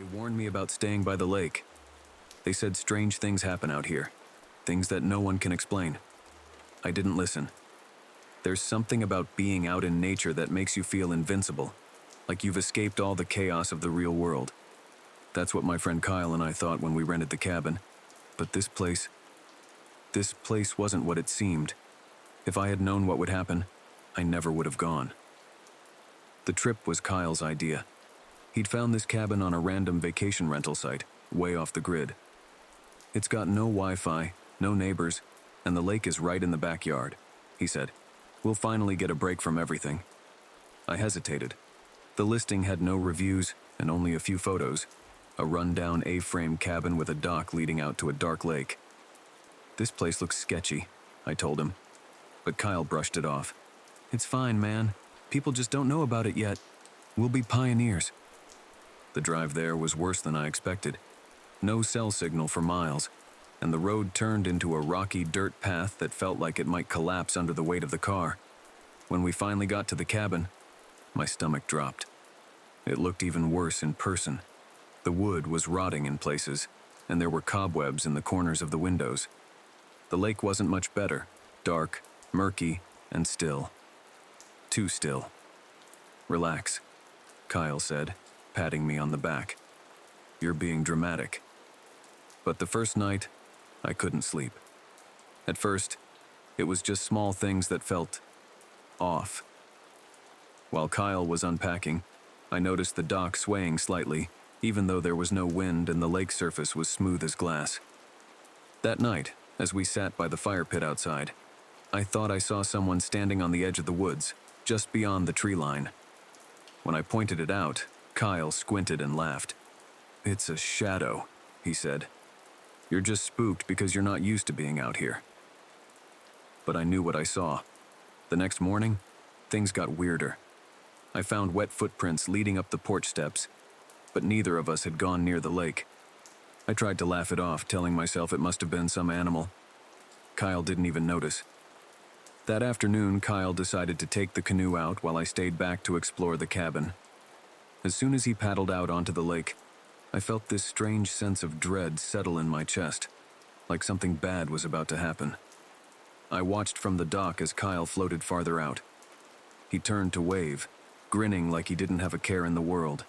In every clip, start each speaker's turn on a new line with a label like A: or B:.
A: They warned me about staying by the lake. They said strange things happen out here, things that no one can explain. I didn't listen. There's something about being out in nature that makes you feel invincible, like you've escaped all the chaos of the real world. That's what my friend Kyle and I thought when we rented the cabin. But this place wasn't what it seemed. If I had known what would happen, I never would have gone. The trip was Kyle's idea. He'd found this cabin on a random vacation rental site, way off the grid. It's got no Wi-Fi, no neighbors, and the lake is right in the backyard, he said. We'll finally get a break from everything. I hesitated. The listing had no reviews and only a few photos. A run-down A-frame cabin with a dock leading out to a dark lake. This place looks sketchy, I told him. But Kyle brushed it off. It's fine, man. People just don't know about it yet. We'll be pioneers. The drive there was worse than I expected. No cell signal for miles, and the road turned into a rocky dirt path that felt like it might collapse under the weight of the car. When we finally got to the cabin, my stomach dropped. It looked even worse in person. The wood was rotting in places, and there were cobwebs in the corners of the windows. The lake wasn't much better, dark, murky, and still. Too still. Relax, Kyle said, patting me on the back. You're being dramatic. But the first night, I couldn't sleep. At first, it was just small things that felt off. While Kyle was unpacking, I noticed the dock swaying slightly, even though there was no wind and the lake surface was smooth as glass. That night, as we sat by the fire pit outside, I thought I saw someone standing on the edge of the woods, just beyond the tree line. When I pointed it out, Kyle squinted and laughed. It's a shadow, he said. You're just spooked because you're not used to being out here. But I knew what I saw. The next morning, things got weirder. I found wet footprints leading up the porch steps, but neither of us had gone near the lake. I tried to laugh it off, telling myself it must have been some animal. Kyle didn't even notice. That afternoon, Kyle decided to take the canoe out while I stayed back to explore the cabin. As soon as he paddled out onto the lake, I felt this strange sense of dread settle in my chest, like something bad was about to happen. I watched from the dock as Kyle floated farther out. He turned to wave, grinning like he didn't have a care in the world.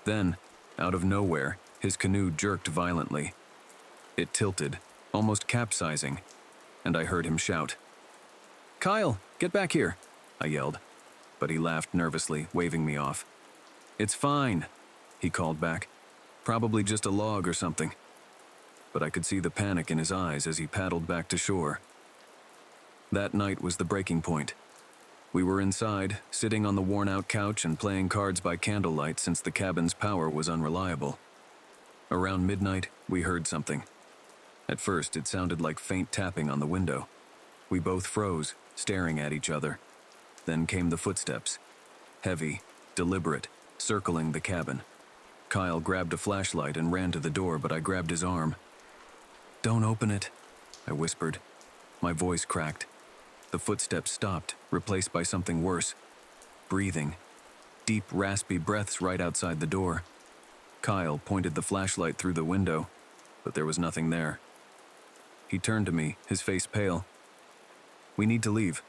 A: Then, out of nowhere, his canoe jerked violently. It tilted, almost capsizing, and I heard him shout. "Kyle, get back here," I yelled, but he laughed nervously, waving me off. "It's fine," he called back. "Probably just a log or something." But I could see the panic in his eyes as he paddled back to shore. That night was the breaking point. We were inside, sitting on the worn-out couch and playing cards by candlelight since the cabin's power was unreliable. Around midnight, we heard something. At first, it sounded like faint tapping on the window. We both froze, staring at each other. Then came the footsteps. Heavy, deliberate, circling the cabin. Kyle grabbed a flashlight and ran to the door, but I grabbed his arm. "Don't open it," I whispered. My voice cracked. The footsteps stopped, replaced by something worse. Breathing. Deep, raspy breaths right outside the door. Kyle pointed the flashlight through the window, but there was nothing there. He turned to me, his face pale. "We need to leave."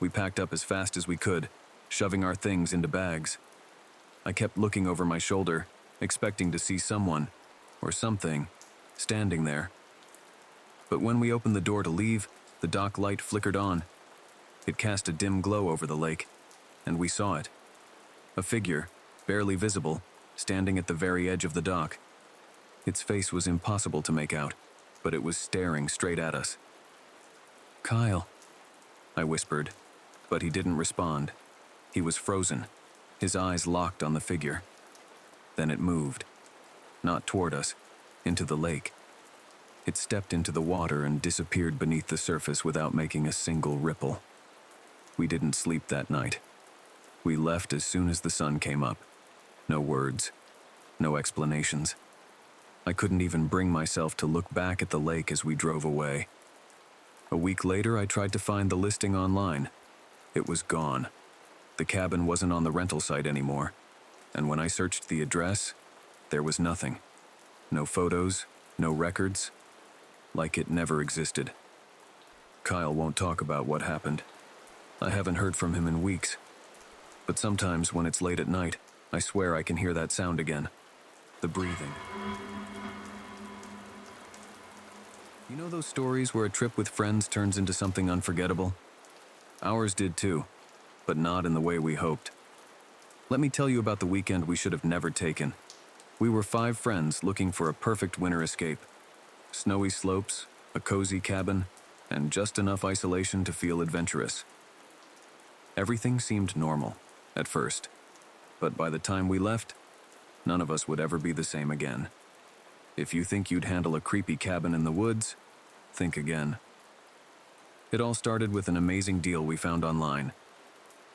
A: We packed up as fast as we could, shoving our things into bags. I kept looking over my shoulder, expecting to see someone, or something, standing there. But when we opened the door to leave, the dock light flickered on. It cast a dim glow over the lake, and we saw it. A figure, barely visible, standing at the very edge of the dock. Its face was impossible to make out, but it was staring straight at us. "Kyle," I whispered, but he didn't respond. He was frozen, his eyes locked on the figure. Then it moved, not toward us, into the lake. It stepped into the water and disappeared beneath the surface without making a single ripple. We didn't sleep that night. We left as soon as the sun came up. No words, no explanations. I couldn't even bring myself to look back at the lake as we drove away. A week later, I tried to find the listing online. It was gone. The cabin wasn't on the rental site anymore, and when I searched the address, There was nothing. No photos, no records, like it never existed. Kyle won't talk about what happened. I haven't heard from him in weeks. But sometimes when it's late at night, I swear I can hear that sound again. The breathing. You know those stories where a trip with friends turns into something unforgettable? Ours did too, but not in the way we hoped. Let me tell you about the weekend we should have never taken. We were 5 friends looking for a perfect winter escape. Snowy slopes, a cozy cabin, and just enough isolation to feel adventurous. Everything seemed normal, at first, but by the time we left, none of us would ever be the same again. If you think you'd handle a creepy cabin in the woods, think again. It all started with an amazing deal we found online.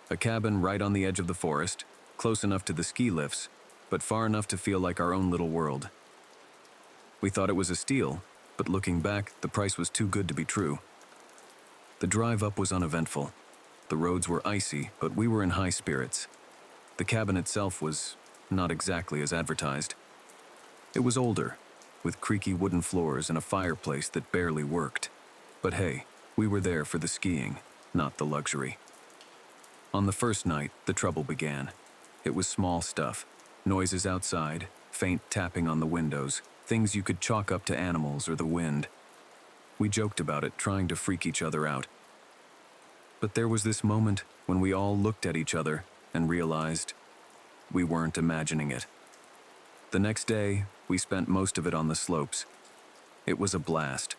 A: A cabin right on the edge of the forest, close enough to the ski lifts, but far enough to feel like our own little world. We thought it was a steal, but looking back, the price was too good to be true. The drive up was uneventful. The roads were icy, but we were in high spirits. The cabin itself was not exactly as advertised. It was older, with creaky wooden floors and a fireplace that barely worked. But hey, we were there for the skiing, not the luxury. On the first night, the trouble began. It was small stuff. Noises outside, faint tapping on the windows, things you could chalk up to animals or the wind. We joked about it, trying to freak each other out. But there was this moment when we all looked at each other and realized we weren't imagining it. The next day, we spent most of it on the slopes. It was a blast.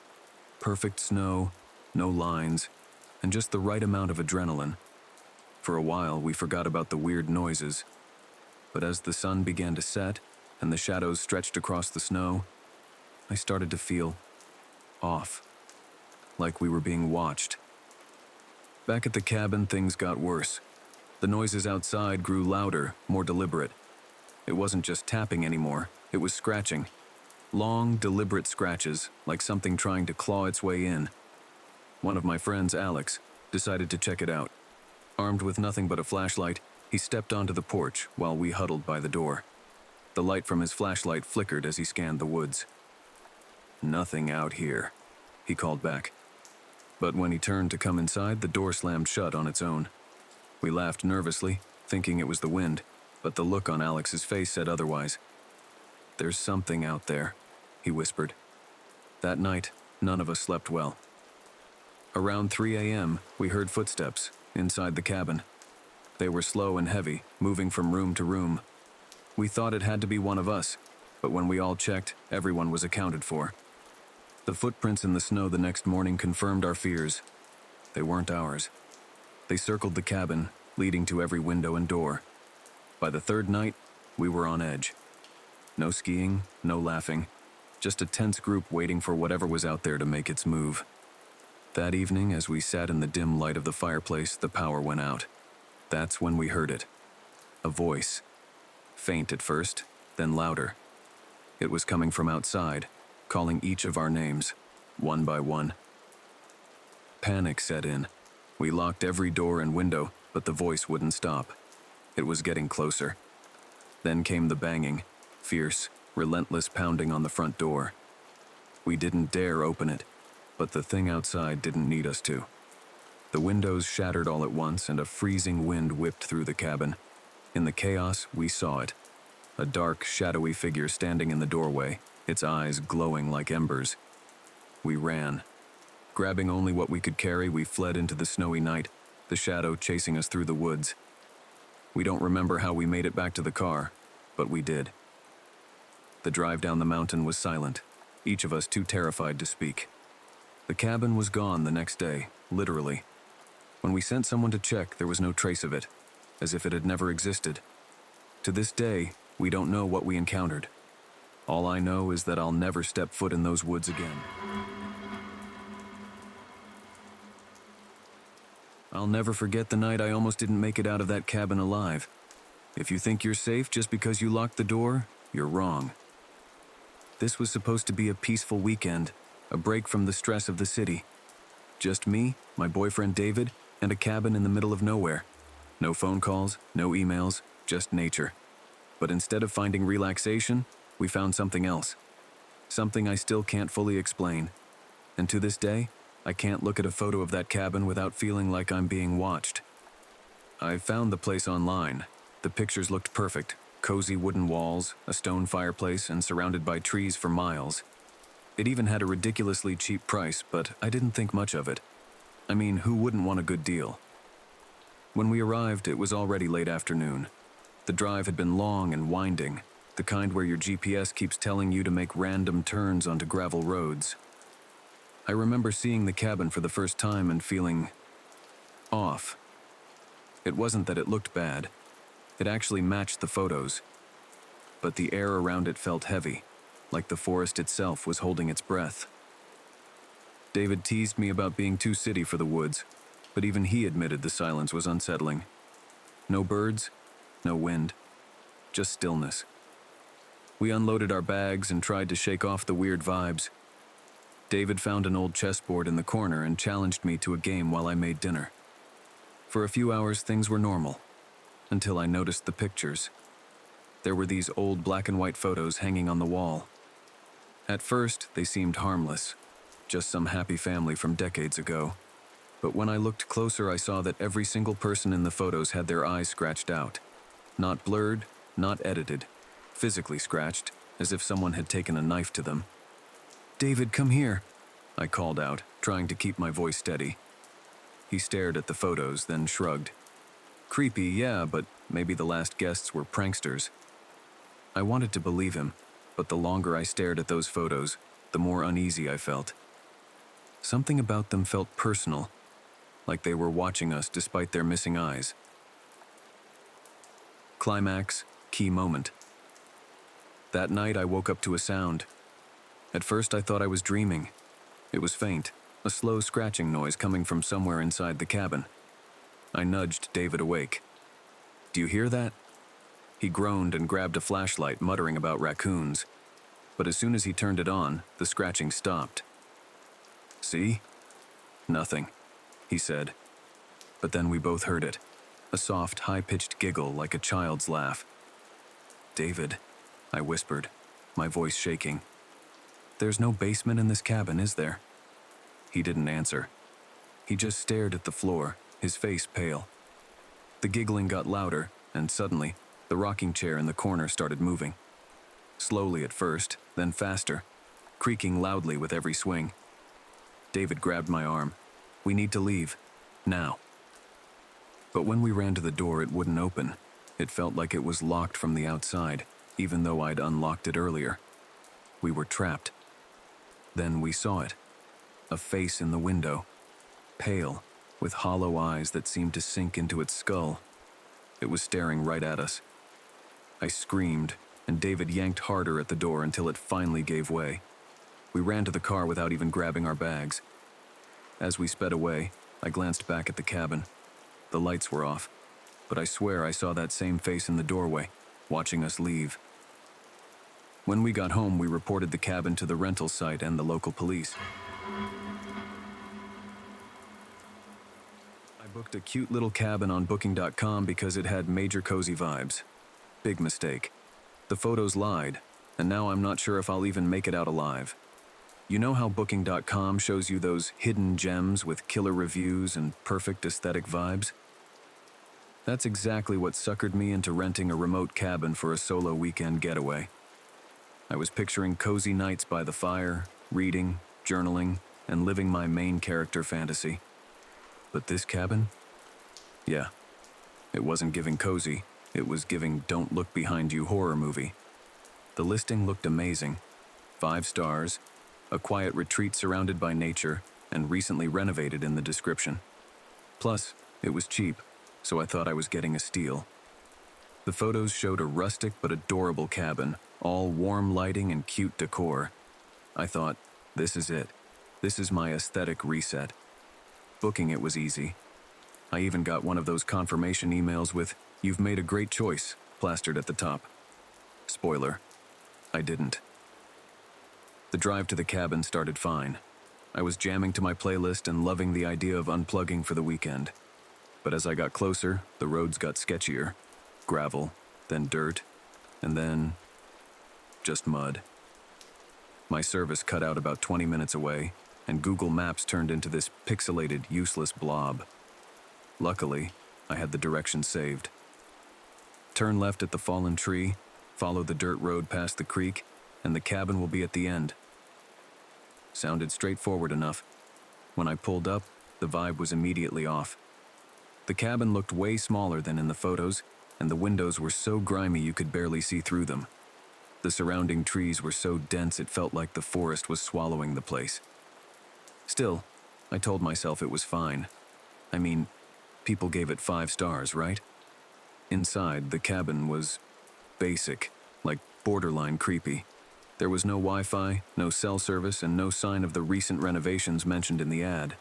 A: Perfect snow, no lines, and just the right amount of adrenaline. For a while, we forgot about the weird noises. But as the sun began to set and the shadows stretched across the snow, I started to feel off, like we were being watched. Back at the cabin, things got worse. The noises outside grew louder, more deliberate. It wasn't just tapping anymore, it was scratching. Long, deliberate scratches, like something trying to claw its way in. One of my friends, Alex, decided to check it out. Armed with nothing but a flashlight, he stepped onto the porch while we huddled by the door. The light from his flashlight flickered as he scanned the woods. "Nothing out here," he called back. But when he turned to come inside, the door slammed shut on its own. We laughed nervously, thinking it was the wind, but the look on Alex's face said otherwise. "There's something out there," he whispered. That night, none of us slept well. Around 3 a.m., we heard footsteps inside the cabin. They were slow and heavy, moving from room to room. We thought it had to be one of us, but when we all checked, everyone was accounted for. The footprints in the snow the next morning confirmed our fears. They weren't ours. They circled the cabin, leading to every window and door. By the third night, we were on edge. No skiing, no laughing, just a tense group waiting for whatever was out there to make its move. That evening, as we sat in the dim light of the fireplace, the power went out. That's when we heard it. A voice. Faint at first, then louder. It was coming from outside, calling each of our names, one by one. Panic set in. We locked every door and window, but the voice wouldn't stop. It was getting closer. Then came the banging, fierce, relentless pounding on the front door. We didn't dare open it, but the thing outside didn't need us to. The windows shattered all at once and a freezing wind whipped through the cabin. In the chaos, we saw it. A dark, shadowy figure standing in the doorway, its eyes glowing like embers. We ran. Grabbing only what we could carry, we fled into the snowy night, the shadow chasing us through the woods. We don't remember how we made it back to the car, but we did. The drive down the mountain was silent, each of us too terrified to speak. The cabin was gone the next day, literally. When we sent someone to check, there was no trace of it, as if it had never existed. To this day, we don't know what we encountered. All I know is that I'll never step foot in those woods again. I'll never forget the night I almost didn't make it out of that cabin alive. If you think you're safe just because you locked the door, you're wrong. This was supposed to be a peaceful weekend, a break from the stress of the city. Just me, my boyfriend David, and a cabin in the middle of nowhere. No phone calls, no emails, just nature. But instead of finding relaxation, we found something else. Something I still can't fully explain. And to this day, I can't look at a photo of that cabin without feeling like I'm being watched. I found the place online. The pictures looked perfect. Cozy wooden walls, a stone fireplace, and surrounded by trees for miles. It even had a ridiculously cheap price, but I didn't think much of it. I mean, who wouldn't want a good deal? When we arrived, it was already late afternoon. The drive had been long and winding, the kind where your GPS keeps telling you to make random turns onto gravel roads. I remember seeing the cabin for the first time and feeling off. It wasn't that it looked bad. It actually matched the photos. But the air around it felt heavy, like the forest itself was holding its breath. David teased me about being too city for the woods, but even he admitted the silence was unsettling. No birds, no wind, just stillness. We unloaded our bags and tried to shake off the weird vibes. David found an old chessboard in the corner and challenged me to a game while I made dinner. For a few hours, things were normal, until I noticed the pictures. There were these old black and white photos hanging on the wall. At first, they seemed harmless, just some happy family from decades ago. But when I looked closer, I saw that every single person in the photos had their eyes scratched out. Not blurred, not edited, physically scratched, as if someone had taken a knife to them. "David, come here," I called out, trying to keep my voice steady. He stared at the photos, then shrugged. Creepy, yeah, but maybe the last guests were pranksters. I wanted to believe him, but the longer I stared at those photos, the more uneasy I felt. Something about them felt personal, like they were watching us despite their missing eyes. Climax, key moment. That night I woke up to a sound. At first I thought I was dreaming. It was faint, a slow scratching noise coming from somewhere inside the cabin. I nudged David awake. "Do you hear that?" He groaned and grabbed a flashlight, muttering about raccoons. But as soon as he turned it on, the scratching stopped. "See? Nothing," he said. But then we both heard it, a soft, high-pitched giggle like a child's laugh. "David," I whispered, my voice shaking. "There's no basement in this cabin, is there?" He didn't answer. He just stared at the floor, his face pale. The giggling got louder, and suddenly, the rocking chair in the corner started moving. Slowly at first, then faster, creaking loudly with every swing. David grabbed my arm. "We need to leave. Now." But when we ran to the door, it wouldn't open. It felt like it was locked from the outside, even though I'd unlocked it earlier. We were trapped. Then we saw it. A face in the window. Pale, with hollow eyes that seemed to sink into its skull. It was staring right at us. I screamed, and David yanked harder at the door until it finally gave way. We ran to the car without even grabbing our bags. As we sped away, I glanced back at the cabin. The lights were off, but I swear I saw that same face in the doorway, watching us leave. When we got home, we reported the cabin to the rental site and the local police. I booked a cute little cabin on Booking.com because it had major cozy vibes. Big mistake. The photos lied, and now I'm not sure if I'll even make it out alive. You know how Booking.com shows you those hidden gems with killer reviews and perfect aesthetic vibes? That's exactly what suckered me into renting a remote cabin for a solo weekend getaway. I was picturing cozy nights by the fire, reading, journaling, and living my main character fantasy. But this cabin? Yeah, it wasn't giving cozy, it was giving don't look behind you horror movie. The listing looked amazing. 5 stars, a quiet retreat surrounded by nature, and recently renovated in the description. Plus, it was cheap, so I thought I was getting a steal. The photos showed a rustic but adorable cabin, all warm lighting and cute decor. I thought, this is it. This is my aesthetic reset. Booking it was easy. I even got one of those confirmation emails with, "You've made a great choice," plastered at the top. Spoiler, I didn't. The drive to the cabin started fine. I was jamming to my playlist and loving the idea of unplugging for the weekend. But as I got closer, the roads got sketchier. Gravel, then dirt, and then just mud. My service cut out about 20 minutes away, and Google Maps turned into this pixelated, useless blob. Luckily, I had the directions saved. Turn left at the fallen tree, follow the dirt road past the creek, and the cabin will be at the end. Sounded straightforward enough. When I pulled up, the vibe was immediately off. The cabin looked way smaller than in the photos, and the windows were so grimy you could barely see through them. The surrounding trees were so dense it felt like the forest was swallowing the place. Still, I told myself it was fine. I mean, people gave it 5 stars, right? Inside, the cabin was basic, like borderline creepy. There was no Wi-Fi, no cell service, and no sign of the recent renovations mentioned in the ad.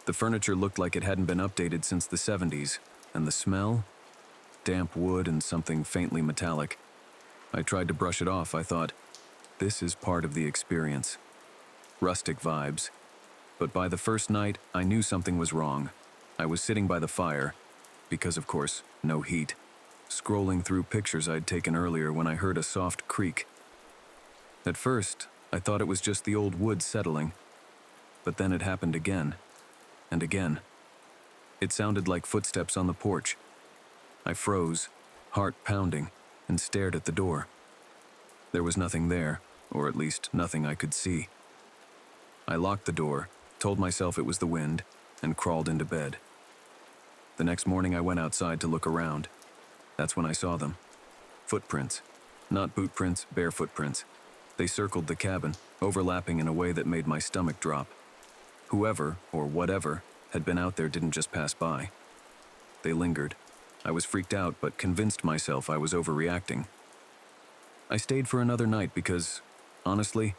A: The furniture looked like it hadn't been updated since the 70s, and the smell? Damp wood and something faintly metallic. I tried to brush it off. I thought, this is part of the experience. Rustic vibes. But by the first night, I knew something was wrong. I was sitting by the fire, because of course, no heat, scrolling through pictures I'd taken earlier when I heard a soft creak. At first, I thought it was just the old wood settling, but then it happened again, and again. It sounded like footsteps on the porch. I froze, heart pounding, and stared at the door. There was nothing there, or at least nothing I could see. I locked the door, told myself it was the wind, and crawled into bed. The next morning I went outside to look around. That's when I saw them. Footprints. Not boot prints, bare footprints. They circled the cabin, overlapping in a way that made my stomach drop. Whoever, or whatever, had been out there didn't just pass by. They lingered. I was freaked out, but convinced myself I was overreacting. I stayed for another night because, honestly,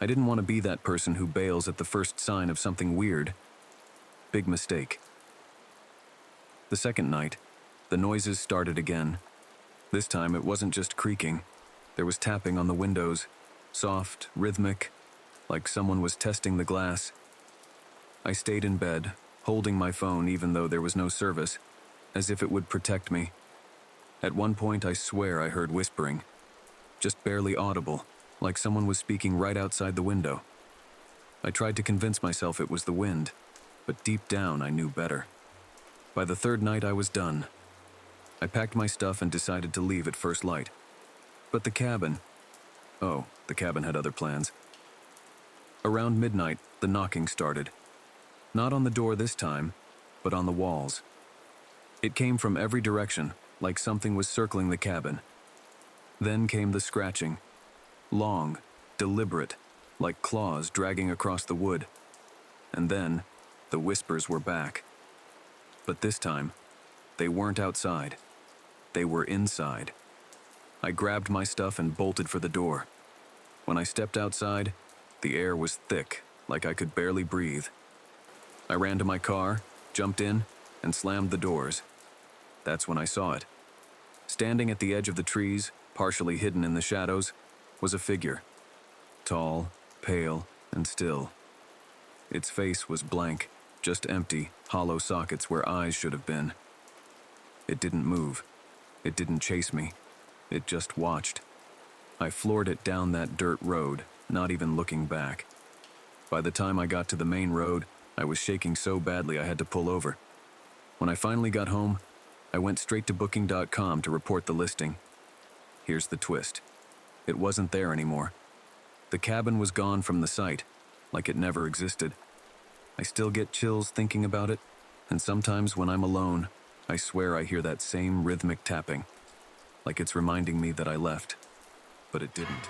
A: I didn't want to be that person who bails at the first sign of something weird. Big mistake. The second night, the noises started again. This time it wasn't just creaking. There was tapping on the windows, soft, rhythmic, like someone was testing the glass. I stayed in bed, holding my phone even though there was no service, as if it would protect me. At one point I swear I heard whispering, just barely audible, like someone was speaking right outside the window. I tried to convince myself it was the wind, but deep down I knew better. By the third night I was done. I packed my stuff and decided to leave at first light. But the cabin had other plans. Around midnight, the knocking started. Not on the door this time, but on the walls. It came from every direction, like something was circling the cabin. Then came the scratching. Long, deliberate, like claws dragging across the wood. And then, the whispers were back. But this time, they weren't outside. They were inside. I grabbed my stuff and bolted for the door. When I stepped outside, the air was thick, like I could barely breathe. I ran to my car, jumped in, and slammed the doors. That's when I saw it. Standing at the edge of the trees, partially hidden in the shadows, was a figure. Tall, pale, and still. Its face was blank, just empty, hollow sockets where eyes should have been. It didn't move. It didn't chase me. It just watched. I floored it down that dirt road, not even looking back. By the time I got to the main road, I was shaking so badly I had to pull over. When I finally got home, I went straight to Booking.com to report the listing. Here's the twist. It wasn't there anymore. The cabin was gone from the site, like it never existed. I still get chills thinking about it, and sometimes when I'm alone, I swear I hear that same rhythmic tapping, like it's reminding me that I left, but it didn't.